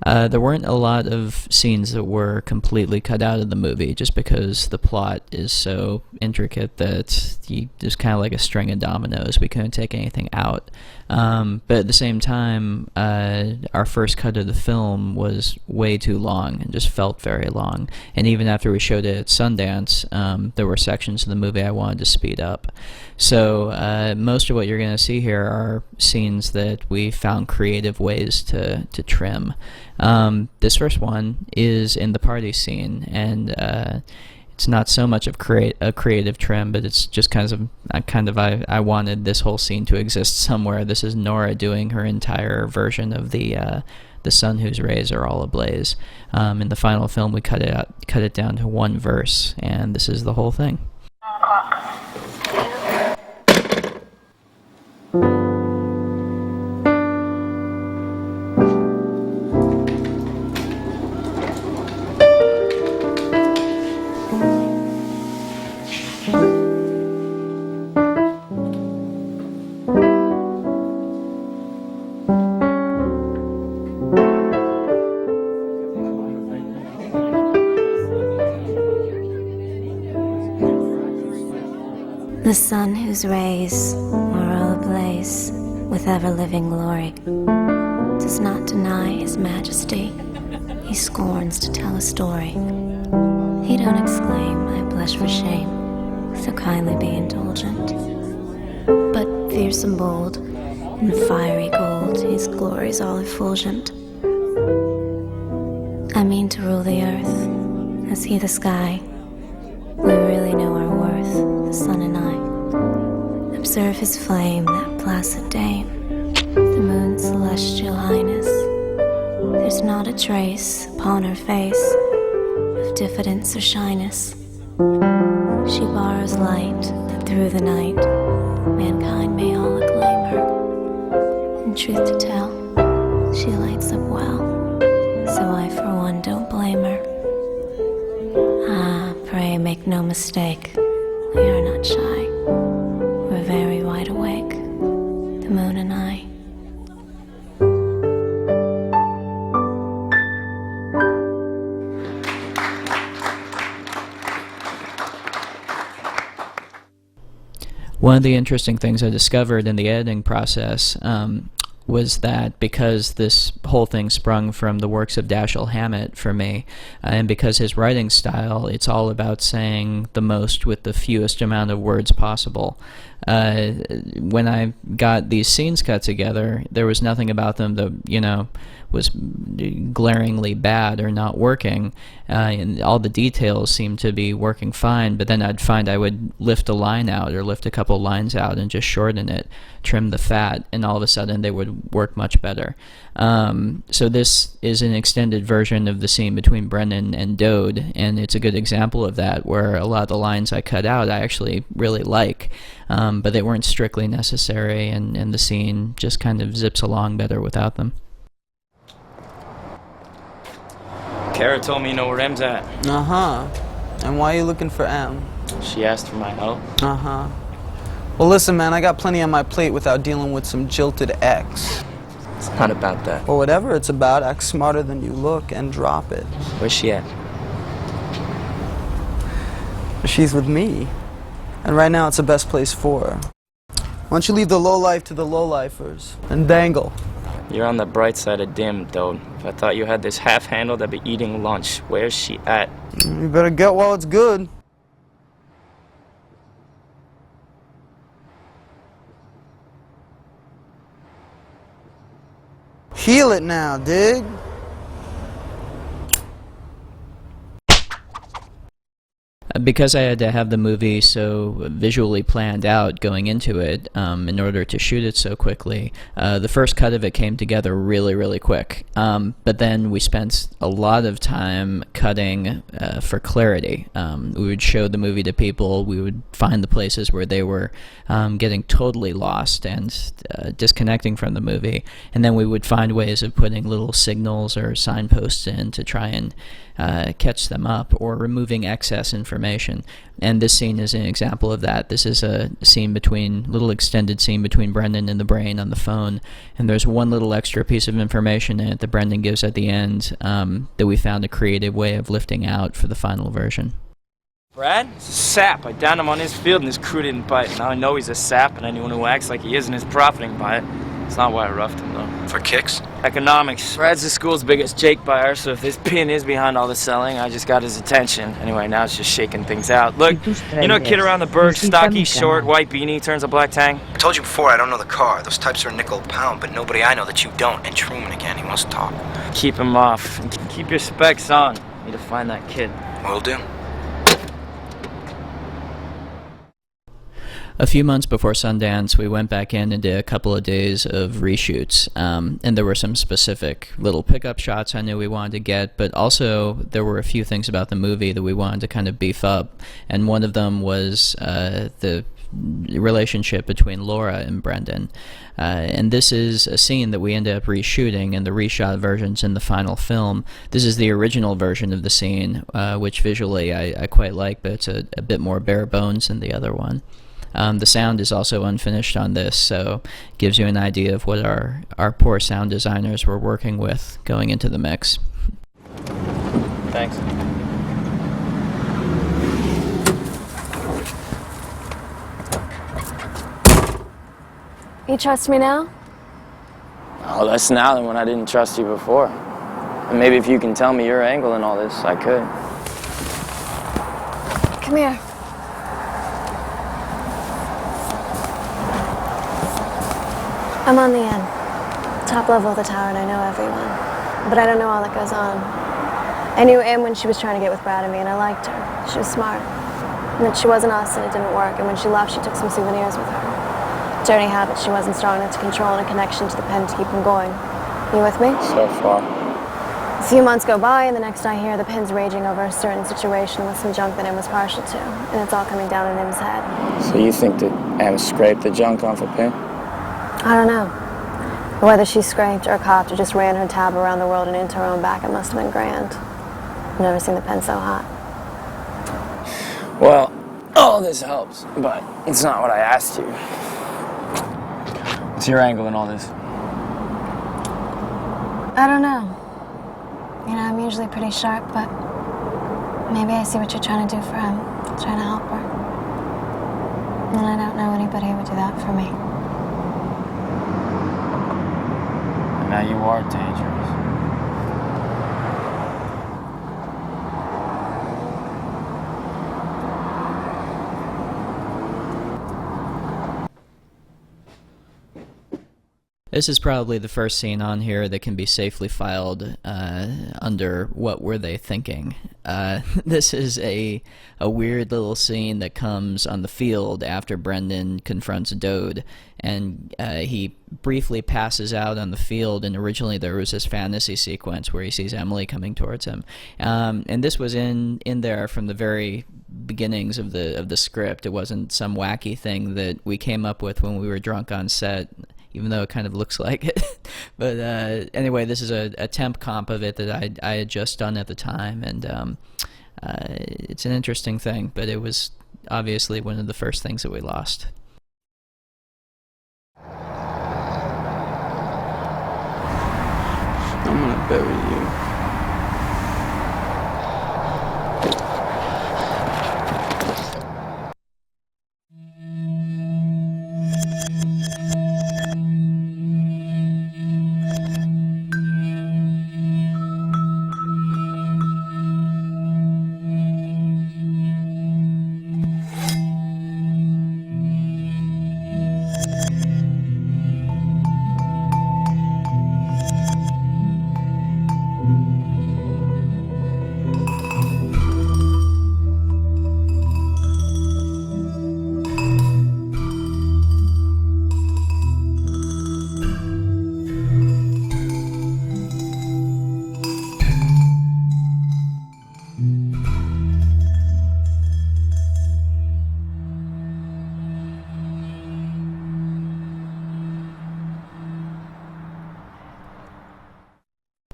There weren't a lot of scenes that were completely cut out of the movie, just because the plot is so intricate that there's kind of like a string of dominoes. We couldn't take anything out. But at the same time, our first cut of the film was way too long and just felt very long. And even after we showed it at Sundance, there were sections of the movie I wanted to speed up. So most of what you're going to see here are scenes that we found creative ways to trim. This first one is in the party scene, and it's not so much of a creative trim, but it's just I wanted this whole scene to exist somewhere. This is Nora doing her entire version of the sun whose rays are all ablaze. In the final film, we cut it down to one verse, and this is the whole thing. The sun whose rays are all ablaze with ever-living glory does not deny his majesty. He scorns to tell a story. He don't exclaim, I blush for shame, so kindly be indulgent. But fierce and bold, in fiery gold, his glory's all effulgent. I mean to rule the earth, as he the sky. We really know our worth, the sun and I. Observe his flame, that placid dame, the moon's celestial highness. There's not a trace upon her face of diffidence or shyness. She borrows light that through the night mankind may all acclaim her. In truth to tell, she lights up well, so I for one don't blame her. Ah, pray make no mistake, we are not shy. We're very wide awake, the moon and I. One of the interesting things I discovered in the editing process was that because this whole thing sprung from the works of Dashiell Hammett for me, and because his writing style, it's all about saying the most with the fewest amount of words possible. When I got these scenes cut together, there was nothing about them that, was glaringly bad or not working, and all the details seemed to be working fine, but then I'd find I would lift a line out or lift a couple lines out and just shorten it, trim the fat, and all of a sudden they would work much better. So this is an extended version of the scene between Brennan and Dode, and it's a good example of that, where a lot of the lines I cut out I actually really like, but they weren't strictly necessary, and the scene just kind of zips along better without them. Kara told me you know where M's at. Uh-huh. And why are you looking for M? She asked for my help. Uh-huh. Well, listen, man, I got plenty on my plate without dealing with some jilted ex. It's not about that. Or whatever it's about, act smarter than you look and drop it. Where's she at? She's with me. And right now it's the best place for her. Why don't you leave the lowlife to the lowlifers and dangle? You're on the bright side of dim, though. If I thought you had this half-handled, I'd be eating lunch. Where's she at? You better get while it's good. Heal it now, dig? Because I had to have the movie so visually planned out going into it, in order to shoot it so quickly, the first cut of it came together really, really quick. But then we spent a lot of time cutting for clarity. We would show the movie to people, we would find the places where they were getting totally lost and disconnecting from the movie, and then we would find ways of putting little signals or signposts in to try and catch them up, or removing excess information information. And this scene is an example of that. This is a little extended scene between Brendan and the brain on the phone, and there's one little extra piece of information in it that Brendan gives at the end that we found a creative way of lifting out for the final version. Brad? He's a sap. I downed him on his field and his crew didn't bite. Now I know he's a sap, and anyone who acts like he isn't is profiting by it. It's not why I roughed him, though. For kicks? Economics. Brad's the school's biggest Jake buyer, so if this pin is behind all the selling, I just got his attention. Anyway, now it's just shaking things out. Look, you know a kid around the burg, stocky, short, white beanie, turns a black tang? I told you before, I don't know the car. Those types are a nickel a pound, but nobody I know that you don't. And Truman again, he wants to talk. Keep him off. And keep your specs on. Need to find that kid. Will do. A few months before Sundance, we went back in and did a couple of days of reshoots, and there were some specific little pickup shots I knew we wanted to get, but also there were a few things about the movie that we wanted to kind of beef up, and one of them was the relationship between Laura and Brendan. And this is a scene that we ended up reshooting, and the reshot version's in the final film. This is the original version of the scene, which visually I quite like, but it's a bit more bare bones than the other one. The sound is also unfinished on this, so it gives you an idea of what our poor sound designers were working with going into the mix. Thanks. You trust me now? Oh, less now than when I didn't trust you before. And maybe if you can tell me your angle in all this, I could. Come here. I'm on the end, top level of the tower, and I know everyone. But I don't know all that goes on. I knew Em when she was trying to get with Brad and me, and I liked her. She was smart. And that she wasn't us, and it didn't work. And when she left, she took some souvenirs with her. Dirty habit she wasn't strong enough to control, and a connection to the pen to keep him going. You with me? So far. A few months go by, and the next I hear, the pen's raging over a certain situation with some junk that Em was partial to. And it's all coming down on Em's head. So you think that Em scraped the junk off a pin? I don't know. Whether she scraped or copped or just ran her tab around the world and into her own back, it must have been grand. I've never seen the pen so hot. Well, all this helps, but it's not what I asked you. What's your angle in all this? I don't know. You know, I'm usually pretty sharp, but maybe I see what you're trying to do for him. Trying to help her. And I don't know anybody who would do that for me. Now you are dangerous. This is probably the first scene on here that can be safely filed under what were they thinking. This is a weird little scene that comes on the field after Brendan confronts Dode, and he briefly passes out on the field, and originally there was this fantasy sequence where he sees Emily coming towards him. And this was in there from the very beginnings of the script. It wasn't some wacky thing that we came up with when we were drunk on set, even though it kind of looks like it. But anyway, this is a temp comp of it that I had just done at the time, and it's an interesting thing, but it was obviously one of the first things that we lost. I'm gonna bury you.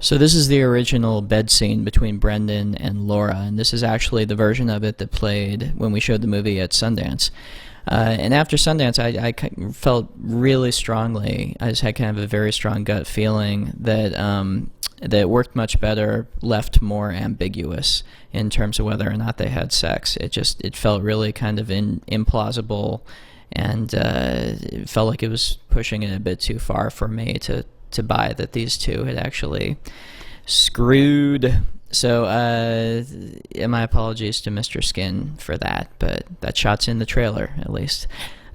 So this is the original bed scene between Brendan and Laura, and this is actually the version of it that played when we showed the movie at Sundance. And after Sundance, I felt really strongly, I just had kind of a very strong gut feeling that that worked much better, left more ambiguous in terms of whether or not they had sex. It felt really kind of implausible, and it felt like it was pushing it a bit too far for me to buy that these two had actually screwed. So my apologies to Mr. Skin for that, but that shot's in the trailer at least.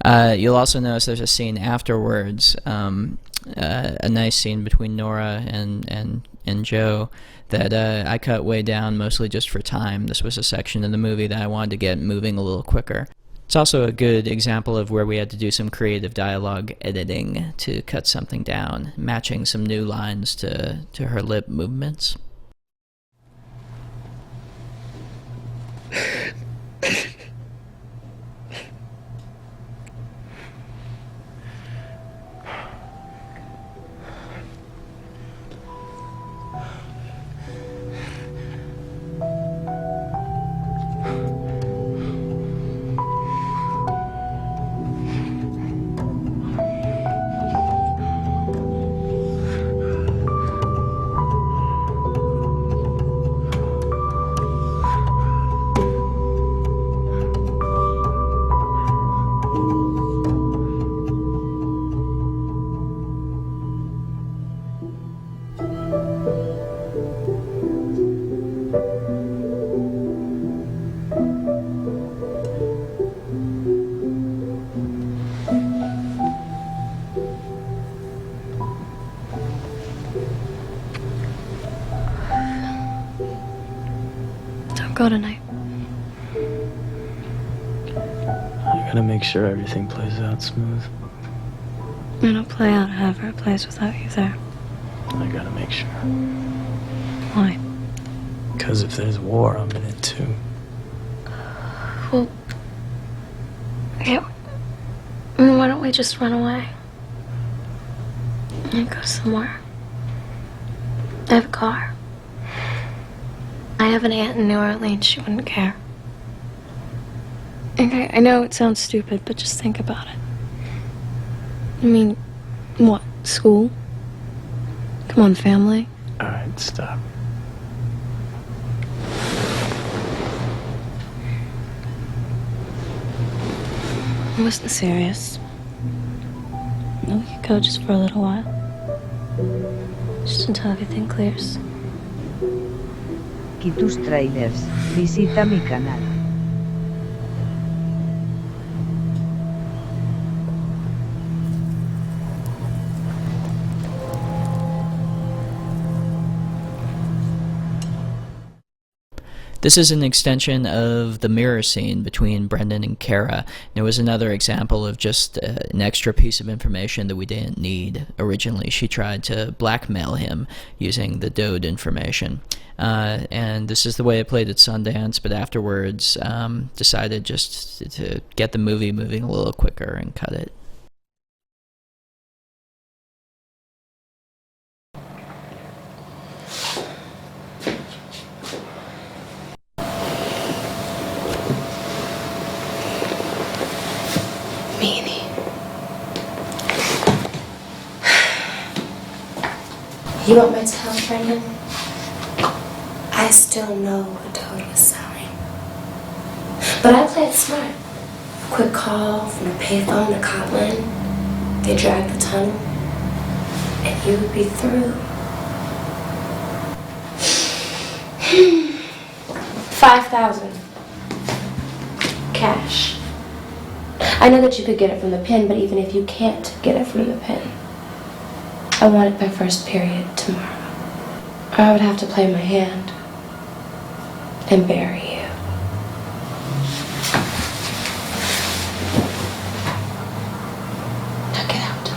You'll also notice there's a scene afterwards, a nice scene between Nora and Joe that I cut way down mostly just for time. This was a section of the movie that I wanted to get moving a little quicker. It's also a good example of where we had to do some creative dialogue editing to cut something down, matching some new lines to her lip movements. Go tonight. I gotta make sure everything plays out smooth. It'll play out however it plays without you there. I gotta make sure. Why? Because if there's war, I'm in it too. Well, yeah. Why don't we just run away? And go somewhere. I have a car. I have an aunt in New Orleans. She wouldn't care. Okay, I know it sounds stupid, but just think about it. I mean, what? School? Come on, family. Alright, stop. I wasn't serious. We could go just for a little while. Just until everything clears. Aquí tus trailers. Visita mi canal. This is an extension of the mirror scene between Brendan and Kara. It was another example of just an extra piece of information that we didn't need. Originally, she tried to blackmail him using the Dode information. And this is the way it played at Sundance, but afterwards decided just to get the movie moving a little quicker and cut it. Meanie. You want my tell, Brendan? I still know what Toad was selling. But I played smart. A quick call from the payphone to Cotland. They dragged the tunnel. And you would be through. 5,000. Cash. I know that you could get it from the pen, but even if you can't get it from the pen, I want it by first period tomorrow. Or I would have to play my hand and bury you. Now get out.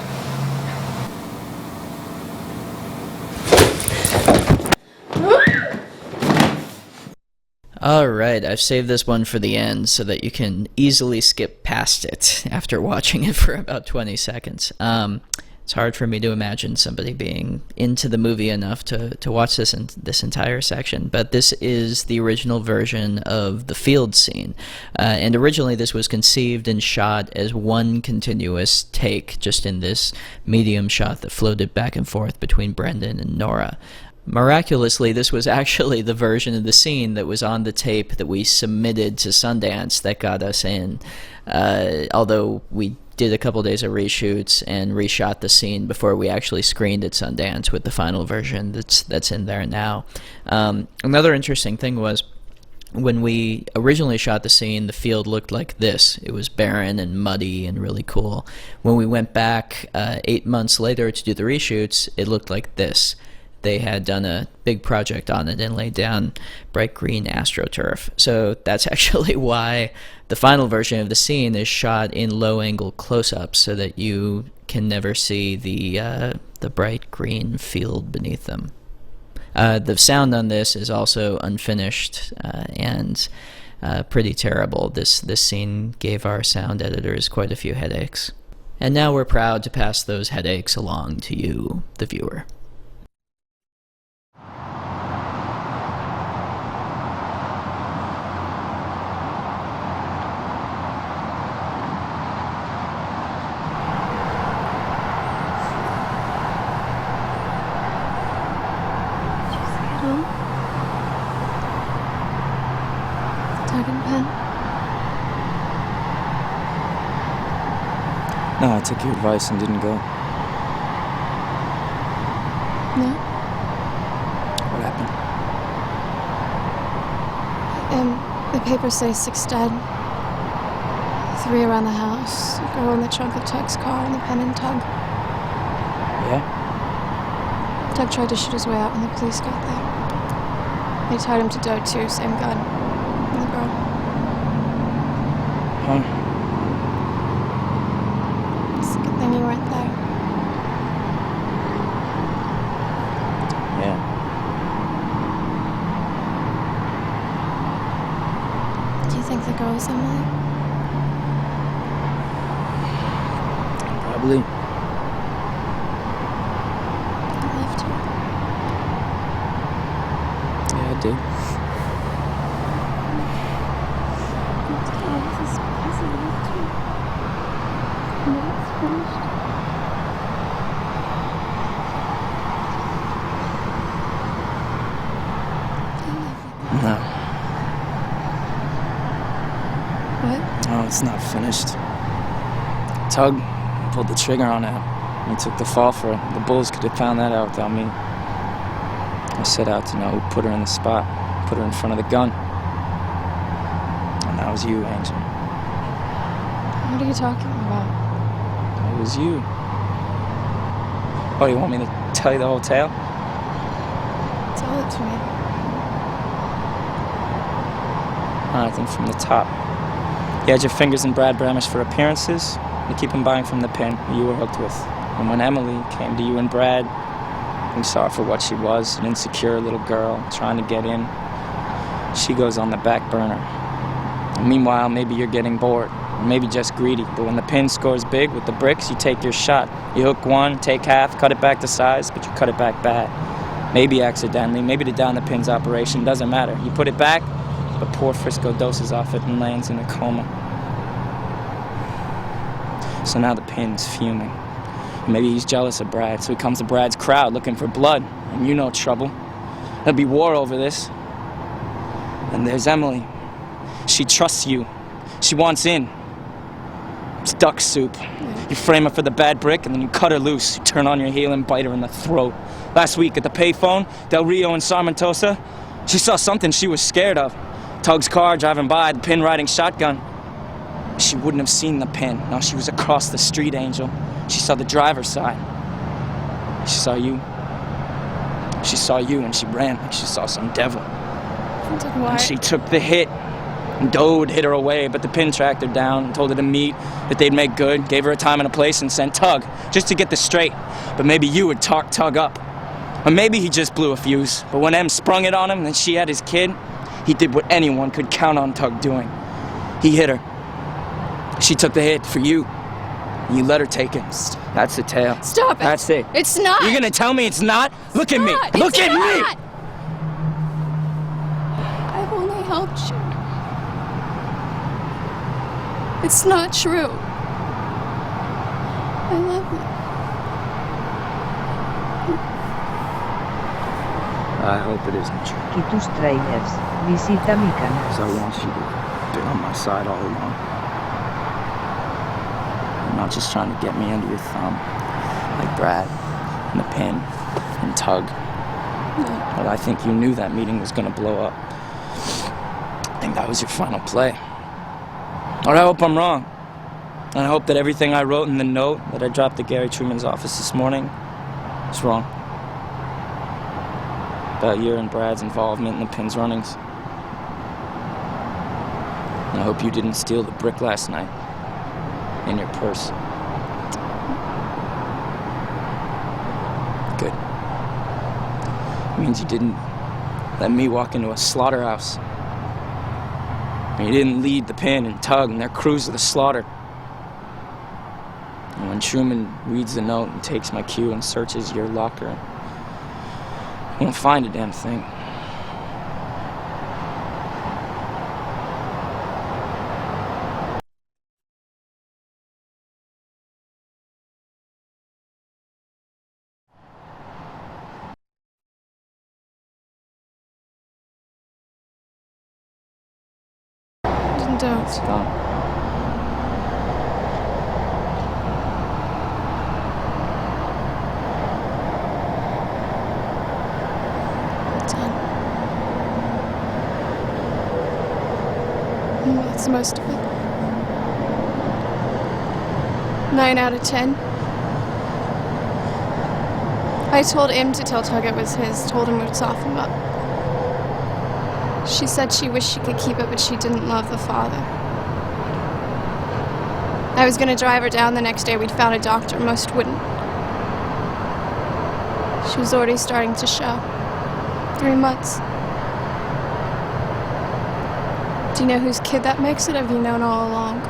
Alright, I've saved this one for the end so that you can easily skip past it after watching it for about 20 seconds. It's hard for me to imagine somebody being into the movie enough to watch this entire section. But this is the original version of the field scene. And originally this was conceived and shot as one continuous take, just in this medium shot that floated back and forth between Brendan and Nora. Miraculously, this was actually the version of the scene that was on the tape that we submitted to Sundance that got us in. Although we did a couple days of reshoots and reshot the scene before we actually screened at Sundance with the final version that's in there now. Another interesting thing was, when we originally shot the scene, the field looked like this. It was barren and muddy and really cool. When we went back 8 months later to do the reshoots, it looked like this. They had done a big project on it and laid down bright green AstroTurf. So that's actually why the final version of the scene is shot in low-angle close-ups, so that you can never see the bright green field beneath them. The sound on this is also unfinished and pretty terrible. This scene gave our sound editors quite a few headaches. And now we're proud to pass those headaches along to you, the viewer. No, I took your advice and didn't go. No? What happened? The papers say 6 dead. 3 around the house. A girl in the trunk of Tug's car and the pen in Tug. Yeah? Tug tried to shoot his way out when the police got there. They tied him to Doe too, same gun. And the girl. Huh? It's a good thing you weren't there. Yeah. Do you think the girl was Emily? Probably. You loved her. Yeah, I did. No. What? No, it's not finished. Tug pulled the trigger on it. He took the fall for it. The bulls could have found that out without me. I set out to know who put her in the spot, put her in front of the gun. And that was you, Angel. What are you talking about? It was you. Oh, you want me to tell you the whole tale? Tell it to me. I think from the top. You had your fingers in Brad Bramish for appearances. You keep him buying from the pin who you were hooked with. And when Emily came to you and Brad, we saw her for what she was, an insecure little girl trying to get in. She goes on the back burner. And meanwhile, maybe you're getting bored, or maybe just greedy. But when the pin scores big with the bricks, you take your shot. You hook one, take half, cut it back to size, but you cut it back bad. Maybe accidentally, maybe to down the pin's operation, doesn't matter. You put it back, but poor Frisco doses off it and lands in a coma. So now the pin's fuming. Maybe he's jealous of Brad, so he comes to Brad's crowd looking for blood, and you know trouble. There'll be war over this. And there's Emily. She trusts you. She wants in. It's duck soup. You frame her for the bad brick, and then you cut her loose. You turn on your heel and bite her in the throat. Last week at the payphone, Del Rio and Sarmentosa, she saw something she was scared of. Tug's car driving by, the pin riding shotgun. She wouldn't have seen the pin. No, she was across the street, Angel. She saw the driver's side. She saw you. She saw you and she ran like she saw some devil. Why? And she took the hit. And Doe would hit her away, but the pin tracked her down and told her to meet, that they'd make good, gave her a time and a place, and sent Tug, just to get this straight. But maybe you would talk Tug up. Or maybe he just blew a fuse. But when Em sprung it on him and she had his kid, he did what anyone could count on Tug doing. He hit her. She took the hit for you. You let her take it. That's the tale. Stop it. That's it. It's not. You're gonna tell me it's not? Look at me. Not. Look It's at not. me. I've only helped you. It's not true. I love you. I hope it isn't true. Y tus trailers. Visita mi canal. Because I want you to be on my side all along. You're not just trying to get me under your thumb, like Brad, and the pin, and Tug. No. But I think you knew that meeting was going to blow up. I think that was your final play. But I hope I'm wrong. And I hope that everything I wrote in the note that I dropped at Gary Truman's office this morning is wrong. About your and Brad's involvement in the pin's runnings. And I hope you didn't steal the brick last night in your purse. Good. It means you didn't let me walk into a slaughterhouse. And you didn't lead the Pin and Tug and their crews to the slaughter. And when Truman reads the note and takes my cue and searches your locker, he won't find a damn thing. Don't. It's gone. Done. That's most of it. 9 out of 10. I told him to tell Tug it was his, told him we'd soften him up. She said she wished she could keep it, but she didn't love the father. I was gonna drive her down the next day. We'd found a doctor. Most wouldn't. She was already starting to show. 3 months. Do you know whose kid that makes it, or have you known all along?